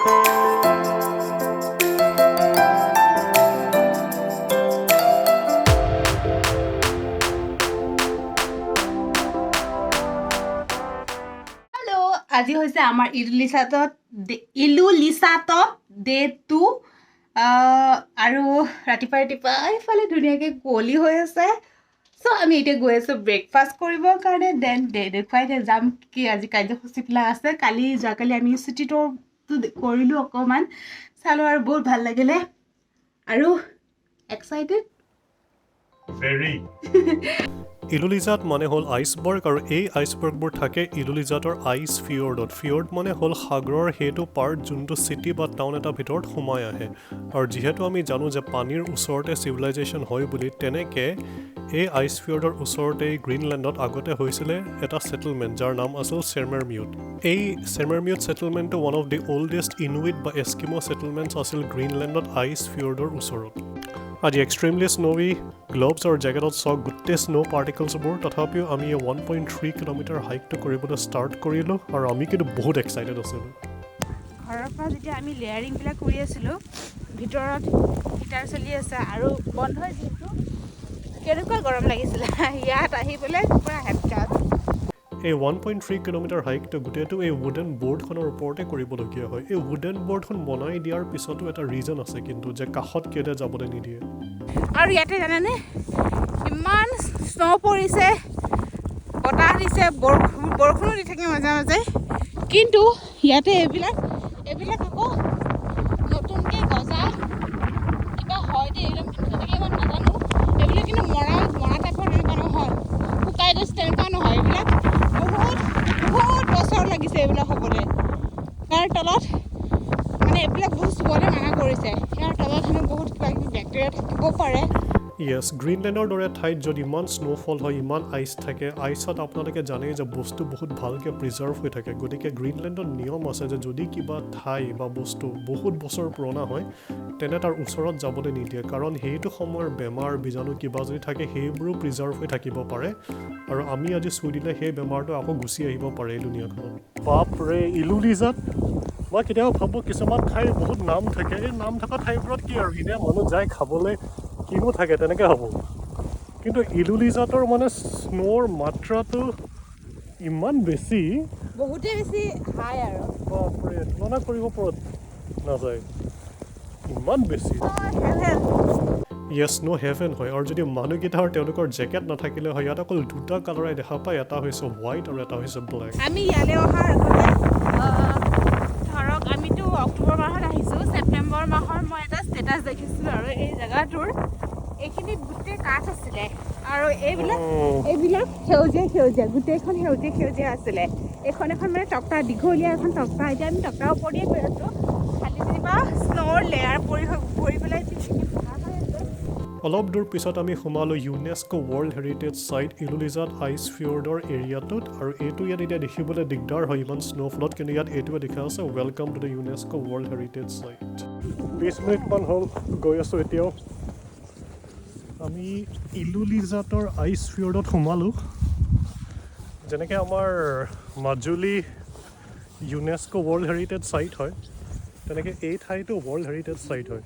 আজি হৈছে আমাৰ ইলুলিছাতত ডে 2 আৰু ৰাতিপুৱা এইফালে ধুনীয়াকৈ কুঁৱলী হৈ আছে চ' আমি এতিয়া গৈ আছোঁ ব্ৰেকফাষ্ট কৰিবৰ কাৰণে দেন দেখুৱাই যাম কি আজি কাৰ্যসূচীবিলাক আছে যোৱাকালি আমি চিটি টুৰটো কৰিলোঁ অকণমান চালোঁ আৰু বহুত ভাল লাগিলে আৰু এক্সাইটেড ইলুলিজাত মানে হ'ল আইচবাৰ্গ আৰু এই আইচবাৰ্গবোৰ থাকে ইলুলিজাতৰ আইচ ফিয়ৰ্ডত ফিয়ৰ্ড মানে হ'ল সাগৰৰ সেইটো পাৰ্ট যোনটো চিটি বা টাউন এটা ভিতৰত সোমাই আহে আৰু যিহেতু আমি জানো যে পানীৰ ওচৰতে চিভিলাইজেশ্যন হয় বুলি তেনেকৈ এই আইচ ফিয়ৰ্ডৰ ওচৰতে গ্ৰীণলেণ্ডত আগতে হৈছিলে এটা ছেটেলমেণ্ট যাৰ নাম আছিল চেৰমেৰমিউট এই চেৰমেৰমিউট ছেটেলমেণ্টটো one of the oldest Inuit বা এস্কিমো ছেটেলমেণ্টছ আছিল গ্ৰীণলেণ্ডত আইচ ফিয়ৰ্ডৰ ওচৰত আজি এক্সট্ৰিমলি স্ন'ৱি গ্ল'ভছ আৰু জেকেটত চাওক গোটেই স্ন' পাৰ্টিকলছবোৰ তথাপিও আমি 1.3 কিলোমিটাৰ হাইকটো কৰিবলৈ ষ্টাৰ্ট কৰিলোঁ আৰু আমি কিন্তু বহুত এক্সাইটেড আছিলোঁ ঘৰৰ পৰা যেতিয়া আমি লেয়াৰিংবিলাক কৰি আছিলোঁ ভিতৰত হিটাৰ চলি আছে আৰু বন্ধ যিহেতু কেনেকুৱা গৰম লাগিছিলে ইয়াত আহি পেলাই পূৰা হেডকাট এই 1.3 কিলোমিটাৰ হাইকটো গোটেইটো এই উডেন বৰ্ডখনৰ ওপৰতে কৰিবলগীয়া হয় এই উডেন বৰ্ডখন বনাই দিয়াৰ পিছতো এটা ৰিজন আছে কিন্তু যে কাষত কেলে যাবলৈ নিদিয়ে আৰু ইয়াতে জানেনে ইমান স্ন' পৰিছে বতাহ দিছে বৰষুণো দি থাকে মাজে মাজে কিন্তু ইয়াতে এইবিলাক আকৌ নতুনকৈ গজা কিবা হয় দেই এইবিলাক তেনেকৈ ইমান নাজানো এইবিলাক কিন্তু মৰা টাইপৰ তেনেকুৱা নহয় শুকাই গৈছে তেনেকুৱা নহয় এইবিলাক বহুত বছৰ লাগিছে এইবিলাক হ'বলৈ ইয়াৰ তলত মানে এইবিলাক বহুত চুবলৈ মানা কৰিছে ইয়াৰ তলত হেনো বহুত কিবা কিবি বেক্টেৰিয়া থাকিব পাৰে য়েছ গ্ৰীণলেণ্ডৰ দৰে ঠাইত যদি ইমান স্ন'ফল হয় ইমান আইচ থাকে আইচত আপোনালোকে জানেই যে বস্তু বহুত ভালকৈ প্ৰিজাৰ্ভ হৈ থাকে গতিকে গ্ৰীণলেণ্ডত নিয়ম আছে যে যদি কিবা ঠাই বা বস্তু বহুত বছৰ পুৰণা হয় তেনে তাৰ ওচৰত যাবলৈ নিদিয়ে কাৰণ সেইটো সময়ৰ বেমাৰ বীজাণু কিবা যদি থাকে সেইবোৰো প্ৰিজাৰ্ভ হৈ থাকিব পাৰে আৰু আমি আজি চুই দিলে সেই বেমাৰটো আকৌ গুচি আহিব পাৰে এই দুনিয়াখনত বাপৰে ইলুলিজাত মই কেতিয়াবা ভাবোঁ কিছুমান ঠাইৰ বহুত নাম থাকে এই নাম থকা ঠাইবোৰত কি আৰু এনেই মানুহ যায় খাবলৈ কিনো থাকে তেনেকৈ হ'ব কিন্তু ইলুলিজাতৰ মানে স্ন'ৰ মাত্ৰাটো ইমান বেছি বহুতেই বেছি হাই আৰু বাপৰে তুলনা কৰিব পৰা নাযায় ইমান বেছি য়েছ ন' হেভেন হয় আৰু যদি মানুহকেইটাৰ তেওঁলোকৰ জেকেট নাথাকিলে হয় ইয়াত অকল দুটা কালাৰে দেখা পায় এটা হৈছে হোৱাইট আৰু এটা হৈছে ব্লেক আমি ইয়ালৈ অহাৰ আগতে ধৰক আমিতো অক্টোবৰ মাহত আহিছোঁ ছেপ্টেম্বৰ মাহৰ মই এটা ষ্টেটাছ দেখিছিলোঁ আৰু এই জেগাটোৰ এইখিনিত গোটেই কাঠ আছিলে আৰু এইবিলাক সেউজীয়া গোটেইখন সেউজীয়া আছিলে এখন মানে টক্টা দীঘলীয়া এখন টক্টা এতিয়া আমি টক্টাৰ ওপৰতে গৈ আছোঁ খালি যেনিবা স্ন'ৰ লেয়াৰ পৰি পেলাই অলপ দূৰ পিছত আমি সোমালোঁ ইউনেস্কো ৱৰ্ল্ড হেৰিটেজ চাইট ইলুলিজাত আইচফিয়ৰ্ডৰ এৰিয়াটোত আৰু এইটো ইয়াত এতিয়া দেখিবলৈ দিগদাৰ হয় ইমান স্ন'ফলত কিন্তু ইয়াত এইটোৱে দেখা আছে welcome to the UNESCO world heritage site 20 মিনিটমান হ'ল গৈ আছোঁ এতিয়াও আমি ইলুলিজাতৰ আইচফিয়ৰ্ডত সোমালোঁ যেনেকৈ আমাৰ মাজুলী ইউনেস্কো ৱৰ্ল্ড হেৰিটেজ চাইট হয় তেনেকৈ এই ঠাইটো ৱৰ্ল্ড হেৰিটেজ চাইট হয়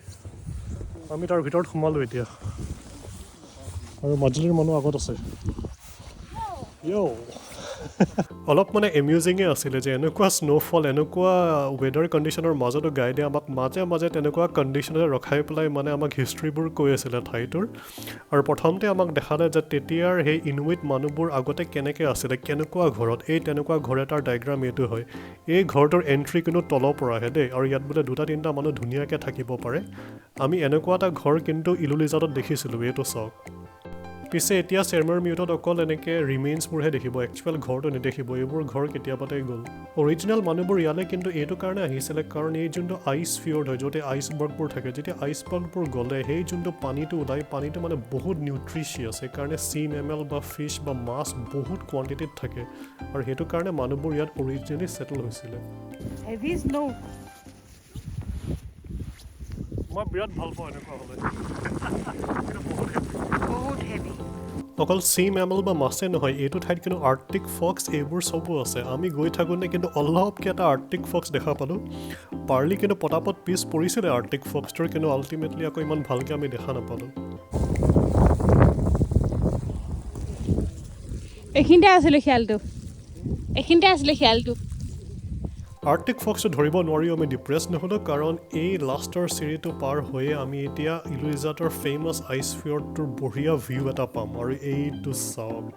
আমি তাৰ ভিতৰত সোমালোঁ এতিয়া আৰু মাজুলীৰ মানুহ আগত আছে অলপ মানে এমিউজিঙে আছিলে যে এনেকুৱা স্ন'ফল এনেকুৱা ৱেডাৰ কণ্ডিশ্যনৰ মাজতো গাইডে আমাক মাজে তেনেকুৱা কণ্ডিশ্যনে ৰখাই পেলাই মানে আমাক হিষ্ট্ৰীবোৰ কৈ আছিলে ঠাইটোৰ আৰু প্ৰথমতে আমাক দেখালে যে তেতিয়াৰ সেই ইনুইট মানুহবোৰ আগতে কেনেকৈ আছিলে কেনেকুৱা ঘৰত এই তেনেকুৱা ঘৰ এটাৰ ডায়েগ্ৰাম এইটো হয় এই ঘৰটোৰ এণ্ট্ৰি কিন্তু তলৰ পৰা আহে দেই আৰু ইয়াত বোলে 2-3টা মানুহ ধুনীয়াকৈ থাকিব পাৰে আমি এনেকুৱা এটা ঘৰ কিন্তু ইলুলিজাতত দেখিছিলোঁ এইটো চাওক পিছে এতিয়া চেৰমাৰমিউটত অকল এনেকৈ ৰিমেইনছবোৰহে দেখিব একচুৱেল ঘৰটো নেদেখিব এইবোৰ ঘৰ কেতিয়াবাতে গ'ল অৰিজিনেল মানুহবোৰ ইয়ালৈ কিন্তু এইটো কাৰণে আহিছিলে কাৰণ এই যোনটো আইচ ফিয়ৰ্ড হয় য'তে আইচবাৰ্গবোৰ থাকে যেতিয়া আইচবাৰ্গবোৰ গ'লে সেই যোনটো পানীটো ওলায় পানীটো মানে বহুত নিউট্ৰিচিয়াছ সেইকাৰণে চি মেমেল বা ফিছ বা মাছ বহুত কোৱাণ্টিটিত থাকে আৰু সেইটো কাৰণে মানুহবোৰ ইয়াত অৰিজিনেলি ছেটেল হৈছিলে মই বিৰাট ভাল পাওঁ এনেকুৱা হ'লে বহুত হেভি অকল সি মেমল বা মাছে নহয় এইটো ঠাইত কিন্তু আৰ্কটিক ফক্স এইবোৰ চবো আছে আমি গৈ থাকোঁতে কিন্তু অলপকৈ এটা আৰ্কটিক ফক্স দেখা পালোঁ পাৰ্লি কিন্তু পটাপট পিছ পৰিছিলে আৰ্কটিক ফক্সটোৰ কিন্তু আল্টিমেটলি আকৌ ইমান ভালকৈ আমি দেখা নাপালোঁ এইখিনিতে আছিলে খেয়ালটো আৰ্কটিক ফক্সটো ধৰিব নোৱাৰি আমি ডিপ্ৰেছ নহ'লোঁ কাৰণ এই লাষ্টৰ চিৰিটো পাৰ হৈয়ে আমি এতিয়া ইলুলিজাটৰ ফেমাছ আইচফিয়ৰ্ডটোৰ বঢ়িয়া ভিউ এটা পাম আৰু এইটো চাওক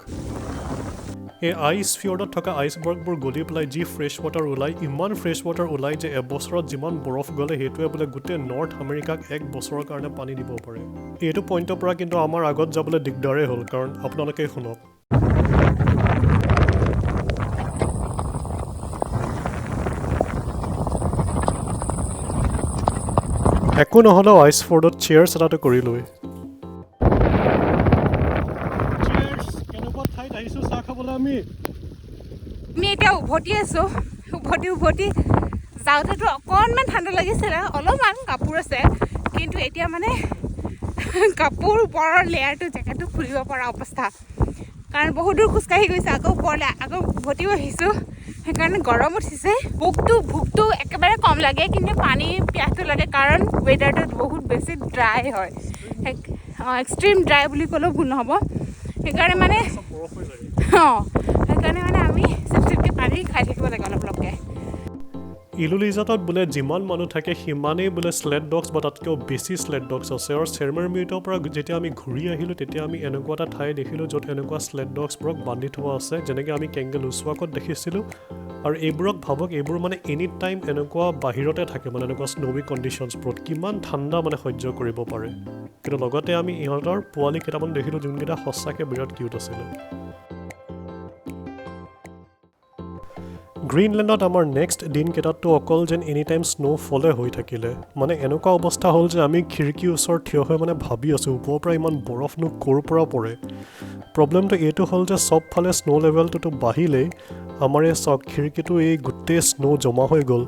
এই আইচফিয়ৰ্ডত থকা আইচবাৰ্গবোৰ গলি পেলাই যি ফ্ৰেছ ৱাটাৰ ওলায় ইমান ফ্ৰেছ ৱাটাৰ ওলায় যে এবছৰত যিমান বৰফ গ'লে সেইটোৱে বোলে গোটেই নৰ্থ আমেৰিকাক এক বছৰৰ কাৰণে পানী দিব পাৰে এইটো পইণ্টৰ পৰা কিন্তু আমাৰ আগত যাবলৈ দিগদাৰেই হ'ল কাৰণ আপোনালোকে শুনক একো নহ'লেও আইচফৰ্ডত চেয়াৰ্ছ এটাটো কৰি লৈ কেনেকুৱা ঠাইত আহিছোঁ চাহ খাবলৈ আমি এতিয়া উভতি আছোঁ উভতি যাওঁতেতো অকণমান ঠাণ্ডা লাগিছিলে অলপমান কাপোৰ আছে কিন্তু এতিয়া মানে কাপোৰ ওপৰৰ লেয়াৰটো জেকেটটো খুলিব পৰা অৱস্থা কাৰণ বহুত দূৰ খোজকাঢ়ি গৈছে আকৌ ওপৰলৈ আকৌ উভতিও আহিছোঁ সেইকাৰণে গৰম উঠিছে ভোকটো একেবাৰে কম লাগে কিন্তু পানী পিয়াহটো লাগে কাৰণ ৱেডাৰটো বহুত বেছি ড্ৰাই হয় এক্সট্ৰিম ড্ৰাই বুলি ক'লেও ভুল নহ'ব সেইকাৰণে মানে আমি চিপচিপকৈ পানী খাই থাকিব লাগে অলপকৈ ইলুলিজাটত বোলে যিমান মানুহ থাকে সিমানেই বোলে স্লেড ডগছ বা তাতকৈও বেছি স্লেড ডগছ আছে আৰু চেৰমাৰমিউটৰ পৰা যেতিয়া আমি ঘূৰি আহিলোঁ তেতিয়া আমি এনেকুৱা এটা ঠাই দেখিলোঁ য'ত এনেকুৱা স্লেড ডগছবোৰক বান্ধি থোৱা আছে যেনেকৈ আমি ইলুলিছাটত দেখিছিলোঁ আৰু এইবোৰক ভাবক এইবোৰ মানে এনি টাইম এনেকুৱা বাহিৰতে থাকে মানে এনেকুৱা স্ন'ৱি কণ্ডিশ্যনছবোৰত কিমান ঠাণ্ডা মানে সহ্য কৰিব পাৰে কিন্তু লগতে আমি ইহঁতৰ পোৱালি কেইটামান দেখিলোঁ যোনকেইটা সঁচাকৈ বিৰাট কিউট আছিলে গ্ৰীণলেণ্ডত আমাৰ নেক্সট দিনকেইটাততো অকল যেন এনি টাইম স্ন'ফলে হৈ থাকিলে মানে এনেকুৱা অৱস্থা হ'ল যে আমি খিৰিকীৰ ওচৰত থিয় হৈ মানে ভাবি আছোঁ ওপৰৰ পৰা ইমান বৰফনো ক'ৰ পৰা পৰে প্ৰব্লেমটো এইটো হ'ল যে চবফালে স্ন' লেভেলটোতো বাঢ়িলেই আমাৰ এই চক খিৰিকীটো এই গোটেই স্ন' জমা হৈ গ'ল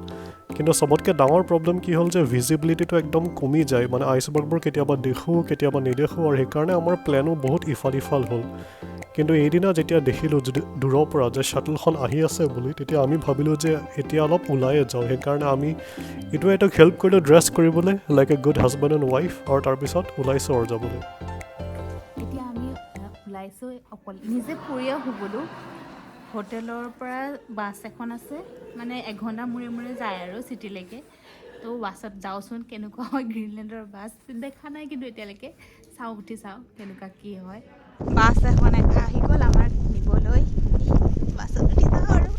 কিন্তু চবতকৈ ডাঙৰ প্ৰব্লেম কি হ'ল যে ভিজিবিলিটিটো একদম কমি যায় মানে আইচবাৰ্গবোৰ কেতিয়াবা দেখোঁ কেতিয়াবা নেদেখোঁ আৰু সেইকাৰণে আমাৰ প্লেনো বহুত ইফাল হ'ল কিন্তু এইদিনা যেতিয়া দেখিলোঁ দূৰৰ পৰা যে শ্বাটলখন আহি আছে বুলি তেতিয়া আমি ভাবিলোঁ যে এতিয়া অলপ ওলায়ে যাওঁ সেইকাৰণে আমি এইটোক হেল্প কৰিলোঁ ড্ৰেছ কৰিবলৈ like a good husband and wife আৰু তাৰপিছত ওলাইছোঁ আৰু যাবলৈ এতিয়া আমি ওলাইছোঁ অকল নিজে ফুৰিয়ে শুবলৈ হোটেলৰ পৰা বাছ এখন আছে মানে এঘণ্টা মূৰে যায় আৰু চিটিলৈকে তো বাছত যাওঁচোন কেনেকুৱা হয় গ্ৰীণলেণ্ডৰ বাছ দেখা নাই কিন্তু এতিয়ালৈকে উঠি চাওঁ কেনেকুৱা কি হয় বাছ এখন আহি গ'ল আমাৰ নিবলৈ বাছত উঠি যাওঁ আৰু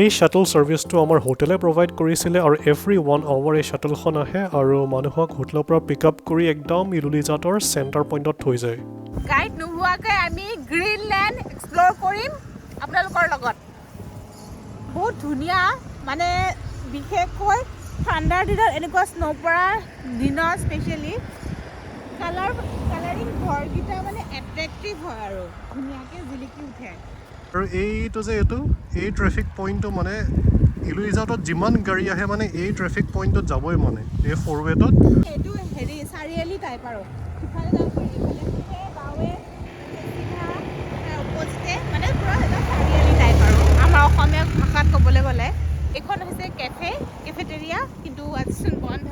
এই শ্বাটল ছাৰ্ভিচটো আমাৰ হোটেলে প্ৰভাইড কৰিছিলে আৰু এভৰি 1 আৱাৰ এই শ্বাটলখন আহে আৰু মানুহক হোটেলৰ পৰা পিক আপ কৰি একদম ইলুলিজাটৰ চেণ্টাৰ পইণ্টত থৈ যায় গাইড নোহোৱাকৈ আমি গ্ৰীণলেণ্ড এক্সপ্ল'ৰ কৰিম আপোনালোকৰ লগত বহুত ধুনীয়া মানে বিশেষকৈ ঠাণ্ডাৰ দিনত এনেকুৱা স্ন' পৰা দিনত স্পেচিয়েলি কালাৰিং ঘৰকেইটা মানে এট্ৰেক্টিভ হয় আৰু ধুনীয়াকৈ জিলিকি উঠে আৰু এইটো যে এই ট্ৰেফিক পইণ্টটো মানে ইলুলিজাটত যিমান গাড়ী আহে মানে এই ট্ৰেফিক পইণ্টত যাবই মানে এই ফৰৱেটত এইটো চাৰিআলি টাইপ আৰু সিফালে যাব পাৰি ইফালে বাৱে অপজিটে মানে পূৰা এটা চাৰিআলি টাইপ আৰু আমাৰ অসমীয়া ভাষাত ক'বলৈ গ'লে এইখন হৈছে কেফেটেৰিয়া কিন্তু আজিচোন বন্ধ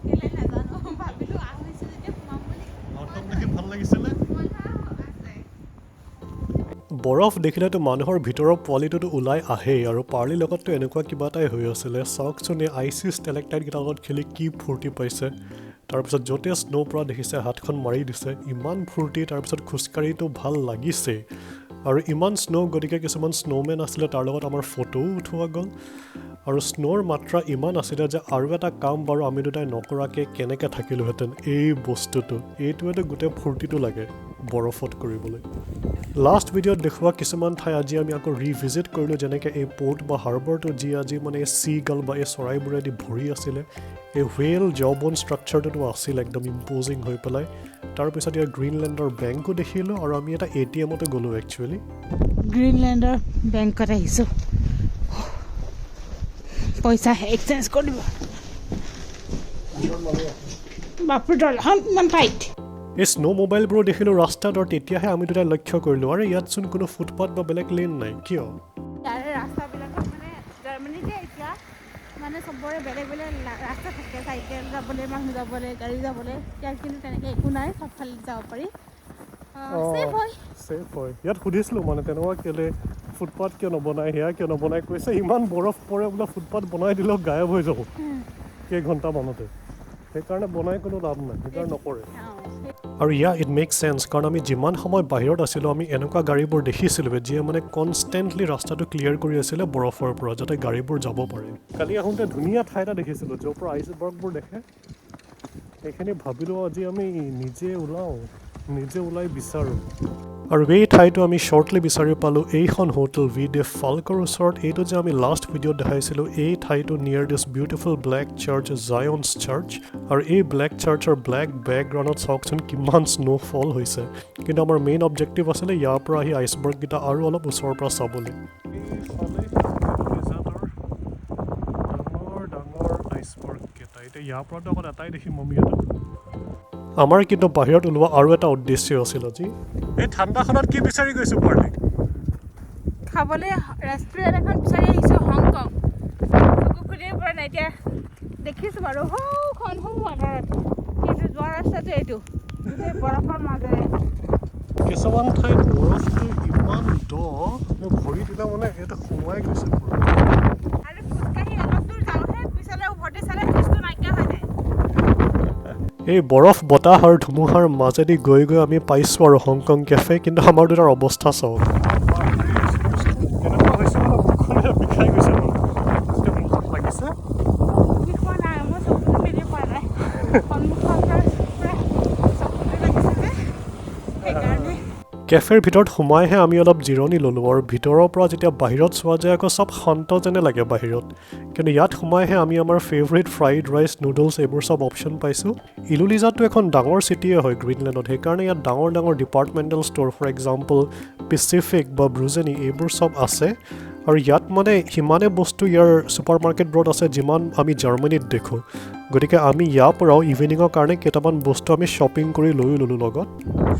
কেলৈ নাজানো ভাবিলোঁ আহিছোঁ যেতিয়া সোমাম বুলি দেখি ভাল লাগিছিলে বৰফ দেখিলেতো মানুহৰ ভিতৰৰ পোৱালিটোতো ওলাই আহেই আৰু পাৰ্লিৰ লগততো এনেকুৱা কিবা এটাই হৈ আছিলে চাওকচোন এই আইচি ষ্টেলেক্টাইটকেইটাৰ লগত খেলি কি ফূৰ্তি পাইছে তাৰপিছত য'তে স্ন' পৰা দেখিছে হাতখন মাৰি দিছে ইমান ফূৰ্তি তাৰপিছত খোজকাঢ়িতো ভাল লাগিছে আৰু ইমান স্ন' গতিকে কিছুমান স্ন'মেন আছিলে তাৰ লগত আমাৰ ফটোও উঠোৱা গ'ল আৰু স্ন'ৰ মাত্ৰা ইমান আছিলে যে আৰু এটা কাম বাৰু আমি দুটাই নকৰাকৈ কেনেকৈ থাকিলোহেঁতেন এই বস্তুটো এইটোৱেতো গোটেই ফূৰ্তিটো লাগে বৰফত কৰিবলৈ লাষ্ট ভিডিঅ'ত দেখুওৱা কিছুমান ঠাই আজি আমি আকৌ ৰিভিজিট কৰিলোঁ যেনেকৈ এই পৰ্ট বা হাৰ্বাৰটো যি আজি মানে এই চি গাল বা এই চৰাইবোৰেদি ভৰি আছিলে এই হুৱেল জবন ষ্ট্ৰাকচাৰটোতো আছিল একদম ইম্প'জিং হৈ পেলাই তাৰপিছত ইয়াৰ গ্ৰীণলেণ্ডৰ বেংকো দেখিলোঁ আৰু আমি এটা ATMতো গ'লোঁ একচুৱেলি গ্ৰীণলেণ্ডৰ বেংকত আহিছোঁ পইচা এক্সচেঞ্জ কৰিব বাপৰে দলখন ইমান টাইট এই স্নো মোবাইলবোৰ দেখিলোঁ ৰাস্তাত আৰু তেতিয়াহে আমি দুটাই লক্ষ্য কৰিলোঁ আৰু ইয়াতচোন কোনো ফুটপাথ বা বেলেগ লেন নাই কিয় ইয়াৰে ৰাস্তাবিলাকত মানে জাৰ্মানীতে এতিয়া মানে চবৰে বেলেগ বেলেগ ৰাস্তা থাকে চাইকেল যাবলৈ মানুহ যাবলৈ গাড়ী যাবলৈ ইয়াত কিন্তু তেনেকৈ একো নাই চবফালে যাব পাৰি ছেফ হয় ইয়াত সুধিছিলোঁ মানে তেনেকুৱা কেলে ফুটপাথ কিয় নবনাই সেয়া কিয় নবনাই কৈছে ইমান বৰফ পৰে বোলে ফুটপাথ বনাই দিলেও গায়ব হৈ যাব কেইঘণ্টামানতে সেইকাৰণে বনাই কোনো লাভ নাই সেইকাৰণে নকৰে আৰু ইট মেক চেঞ্চ কাৰণ আমি যিমান সময় বাহিৰত আছিলোঁ আমি এনেকুৱা গাড়ীবোৰ দেখিছিলোঁ যিয়ে মানে কনষ্টেণ্টলি ৰাস্তাটো ক্লিয়াৰ কৰি আছিলে বৰফৰ পৰা যাতে গাড়ীবোৰ যাব পাৰে কালি আহোঁতে ধুনীয়া ঠাই এটা দেখিছিলোঁ য'ৰ পৰা আইচবাৰ্গবোৰ দেখে সেইখিনি ভাবিলোঁ আজি আমি নিজে ওলাই বিচাৰোঁ আৰু এই ঠাইটো আমি শ্বৰ্টলি বিচাৰি পালোঁ এইখন হোটেল ভিডে ফাল্কৰ ওচৰত এইটো যে আমি লাষ্ট ভিডিঅ'ত দেখাইছিলোঁ এই ঠাইটো near this beautiful black church Zion's church আৰু এই ব্লেক চাৰ্চৰ ব্লেক বেকগ্ৰাউণ্ডত চাওকচোন কিমান স্ন'ফল হৈছে কিন্তু আমাৰ মেইন অবজেক্টিভ আছিলে ইয়াৰ পৰা আহি আইচবাৰ্গকেইটা আৰু অলপ ওচৰৰ পৰা চাবলৈ ডাঙৰ আইচবাৰ্গকেইটা এতিয়া ইয়াৰ পৰাতো অকল এটাই দেখিম আমি এটা আমাৰ কিন্তু বাহিৰত ওলোৱা আৰু এটা উদ্দেশ্য আছিল আজি এই ঠাণ্ডাখনত কি বিচাৰি গৈছোঁ পাৰ্লি খাবলৈ ৰেষ্টুৰেণ্ট এখন বিচাৰি আহিছোঁ হংকং চকু খুলিব পৰা নাই এতিয়া দেখিছোঁ বাৰু সৌখন ৱাটাৰত কিন্তু যোৱা ৰাস্তাটো এইটো গোটেই বৰফৰ মাজেৰে কিছুমান ঠাইত বৰফটো ইমান ভৰি দিলে মানে এটা সোমাই গৈছে আৰু খোজকাঢ়ি অলপ দূৰ যাওঁহে পিছলৈ উভতি চালে খোজটো নাইকিয়া হৈ যায় এই বৰফ বতাহ আৰু ধুমুহাৰ মাজেদি গৈ আমি পাইছোঁ আৰু হংকং কেফে কিন্তু আমাৰ দুটাৰ অৱস্থা চাওক কেফেৰ ভিতৰত সোমাইহে আমি অলপ জিৰণি ল'লোঁ আৰু ভিতৰৰ পৰা যেতিয়া বাহিৰত চোৱা যায় আকৌ চব শান্ত যেনে লাগে বাহিৰত কিন্তু ইয়াত সোমাইহে আমি আমাৰ ফেভৰেট ফ্ৰাইড ৰাইচ নুডলছ এইবোৰ চব অপশ্যন পাইছোঁ ইলুলিজাতটো এখন ডাঙৰ চিটিয়ে হয় গ্ৰীণলেণ্ডত সেইকাৰণে ইয়াত ডাঙৰ ডাঙৰ ডিপাৰ্টমেণ্টেল ষ্ট'ৰ ফৰ এক্সাম্পল পিচিফিক বা ব্ৰুজেনি এইবোৰ চব আছে আৰু ইয়াত মানে সিমানে বস্তু ইয়াৰ ছুপাৰ মাৰ্কেটবোৰত আছে যিমান আমি জাৰ্মানীত দেখোঁ গতিকে আমি ইয়াৰ পৰাও ইভিনিঙৰ কাৰণে কেইটামান বস্তু আমি শ্বপিং কৰি লৈও ল'লোঁ লগত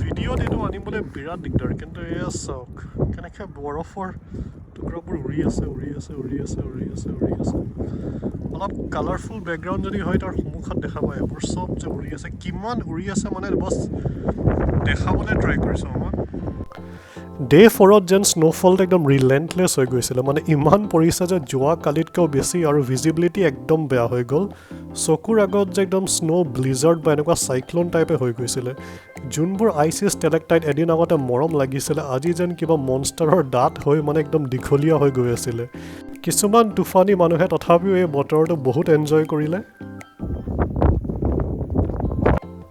ভিডিঅ'ত এইটো আনিবলৈ বিৰাট দিগদাৰ কিন্তু এয়া চাওক কেনেকৈ বৰফৰ টুকুৰাবোৰ উৰি আছে অলপ কালাৰফুল বেকগ্ৰাউণ্ড যদি হয় তাৰ সন্মুখত দেখা পায় এইবোৰ চব যে উৰি আছে কিমান উৰি আছে মানে বছ দেখাবলৈ ট্ৰাই কৰিছোঁ আমাক ডে 4ত যেন স্ন'ফলটো একদম ৰিলেণ্টলেছ হৈ গৈছিলে মানে ইমান পৰিছে যে যোৱা কালিতকৈও বেছি আৰু ভিজিবিলিটি একদম বেয়া হৈ গ'ল চকুৰ আগত যে একদম স্ন' ব্লিজাৰ্ড বা এনেকুৱা চাইক্লন টাইপে হৈ গৈছিলে যোনবোৰ আইচি ষ্টেলেক্টাইট এদিন আগতে মৰম লাগিছিলে আজি যেন কিবা মনষ্টাৰৰ দাঁত হৈ মানে একদম দীঘলীয়া হৈ গৈ আছিলে কিছুমান তুফানী মানুহে তথাপিও এই বতৰটো বহুত এনজয় কৰিলে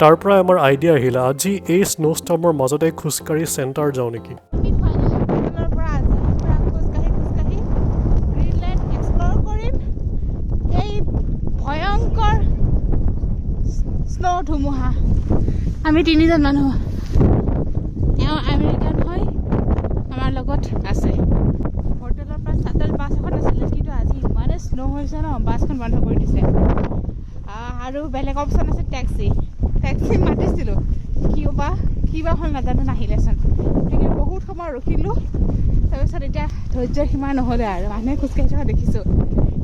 তাৰ পৰা আমাৰ আইডিয়া আহিলে আজি এই স্ন'ষ্টৰ্মৰ মাজতে খোজকাঢ়ি চেণ্টাৰ যাওঁ নেকি ধুমুহা আমি তিনিজন মানুহ তেওঁ আমেৰিকান হয় আমাৰ লগত আছে হোটেলৰ পৰা চাটল বাছ এখন আছিলে কিন্তু আজি ইমানে স্ন' হৈছে ন বাছখন বন্ধ কৰি দিছে আৰু বেলেগ অপশ্যন আছে টেক্সি মাতিছিলোঁ কিবা হ'ল নাজানো নাহিলেচোন গতিকে বহুত সময় ৰখিলোঁ তাৰপিছত এতিয়া ধৈৰ্য্যৰ সীমা নহ'লে আৰু মানুহে খোজকাঢ়ি থকা দেখিছোঁ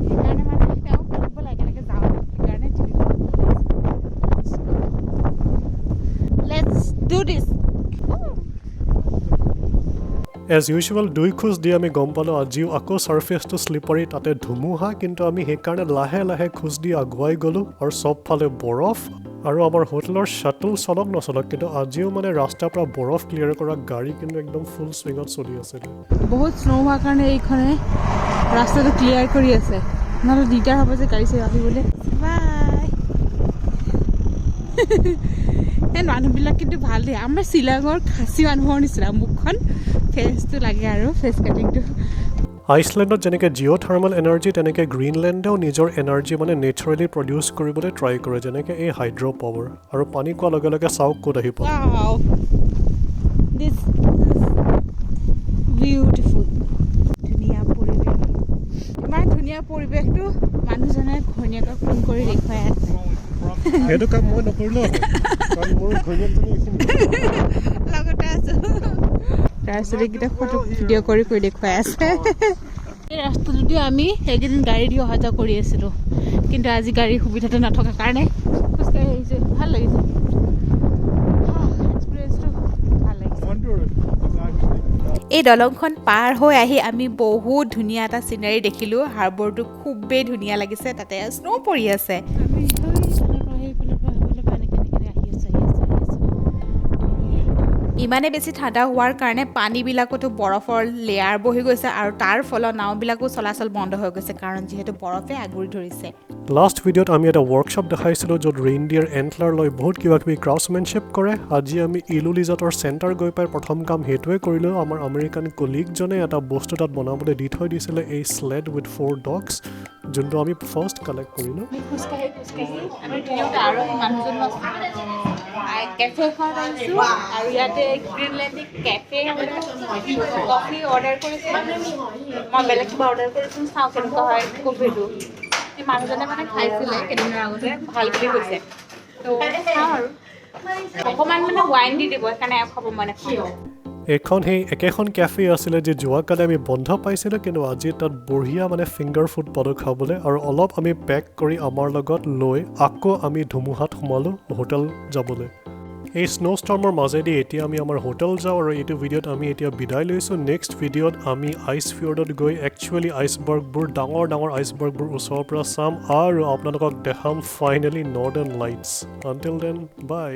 সেইকাৰণে মানে তেওঁ কৰিব লাগে কেনেকৈ যাওঁ সেইকাৰণে Let's do this. As usual 2 খোজ দি আমি গম পালোঁ আজিও আকৌ ছাৰ্ফেচটো শ্লিপাৰী তাতে ধুমুহা কিন্তু আমি সেইকাৰণে লাহে লাহে খোজ দি আগুৱাই গ'লোঁ আৰু চবফালে বৰফ আৰু আমাৰ হোটেলৰ শ্বাটল চলক নচলক কিন্তু আজিও মানে ৰাস্তাৰ পৰা বৰফ ক্লিয়াৰ কৰা গাড়ী কিন্তু একদম ফুল চুইঙত চলি আছিলে বহুত স্ন' হোৱাৰ কাৰণে এইখনে ৰাস্তাটো ক্লিয়াৰ কৰি আছে নহ'লে দিগদাৰ হ'ব যে গাড়ী চাড়ী আহিবলৈ বাই এই মানুহবিলাক কিন্তু ভাল দেই আমাৰ শ্বিলঙৰ খাচী মানুহৰ নিচিনা মুখখন ফেচটো লাগে আৰু ফেচ কাটিংটো আইচলেণ্ডত যেনেকৈ জিঅ' থাৰ্মেল এনাৰ্জি তেনেকৈ গ্ৰীণলেণ্ডেও নিজৰ এনাৰ্জি মানে নেচাৰেলি প্ৰডিউচ কৰিবলৈ ট্ৰাই কৰে যেনেকৈ এই হাইড্ৰ' পাৱাৰ আৰু পানী কোৱাৰ লগে লগে চাওক ক'ত আহি পায় বিউটিফুল ধুনীয়া পৰিৱেশ ইমান ধুনীয়া ধুনীয়া পৰিৱেশটো মানুহজনে ঘৈণীয়েকক ফোন কৰি দেখুৱাই আছে সেইটো কাম মই নকৰিলো কাৰণ মোৰ ঘৈণীয়েকজনী লগতে আছো তাৰপিছতে কেইটা ফটো ভিডিঅ' কৰি দেখুৱাই আছে এই ৰাস্তাটোদি আমি এইকেইদিন গাড়ী দি অহা যোৱা কৰি আছিলোঁ কিন্তু আজি গাড়ীৰ সুবিধাটো নথকাৰ কাৰণে খোজকাঢ়ি আহিছোঁ ভাল লাগিছে এক্সপিৰিয়েঞ্চটো ভাল লাগিছে এই দলংখন পাৰ হৈ আহি আমি বহুত ধুনীয়া এটা চিনাৰী দেখিলোঁ হাৰ্বৰটো খুবেই ধুনীয়া লাগিছে তাতে স্নো পৰি আছে ইমানে বেছি ঠাণ্ডা হোৱাৰ কাৰণে পানীবিলাকতো বৰফৰ লেয়াৰ বহি গৈছে আৰু তাৰ ফলত নাওবিলাকো চলাচল বন্ধ হৈ গৈছে কাৰণ যিহেতু বৰফে আগুৰি ধৰিছে লাষ্ট ভিডিঅ'ত আমি এটা ৱৰ্কশ্বপ দেখাইছিলোঁ য'ত ৰেইনডিয়াৰ এণ্টলাৰ লৈ বহুত কিবা কিবি ক্ৰাফ্টছমেনশ্বিপ কৰে আজি আমি ইলুলিজাটৰ চেণ্টাৰ গৈ পাই প্ৰথম কাম সেইটোৱে কৰিলোঁ আমাৰ আমেৰিকান কলিগজনে এটা বস্তু তাত বনাবলৈ দি থৈ দিছিলে এই স্লেড উইথ 4 ডগছ যোনটো আমি ফাৰ্ষ্ট কালেক্ট কৰিলোঁ কেফে এখনত আহিছোঁ আৰু ইয়াতে গ্ৰীণলেণ্ডিক কেফে কফি অৰ্ডাৰ কৰিছোঁ মই বেলেগ কিবা অৰ্ডাৰ কৰিছোঁ চাওঁ কেনেকুৱা হয় কফিটো মানুহজনে মানে খাইছিলে কেইদিনৰ আগতে ভাল বুলি কৈছে তো চাওঁ আৰু অকণমান মানে ৱাইন দি দিব সেইকাৰণে খাব মানে এইখন সেই একেখন কেফে আছিলে যে যোৱাকালি আমি বন্ধ পাইছিলোঁ কিন্তু আজি তাত বঢ়িয়া মানে ফিংগাৰ ফুড পালোঁ খাবলৈ আৰু অলপ আমি পেক কৰি আমাৰ লগত লৈ আকৌ আমি ধুমুহাত সোমালোঁ হোটেল যাবলৈ এই স্নো ষ্টৰ্মৰ মাজেদি এতিয়া আমি আমাৰ হোটেল যাওঁ আৰু এইটো ভিডিঅ'ত আমি এতিয়া বিদায় লৈছোঁ নেক্সট ভিডিঅ'ত আমি আইচফিয়ৰ্ডত গৈ একচুৱেলি আইচবাৰ্গবোৰ ডাঙৰ ডাঙৰ আইচবাৰ্গবোৰ ওচৰৰ পৰা চাম আৰু আপোনালোকক দেখাম finally northern lights until then বাই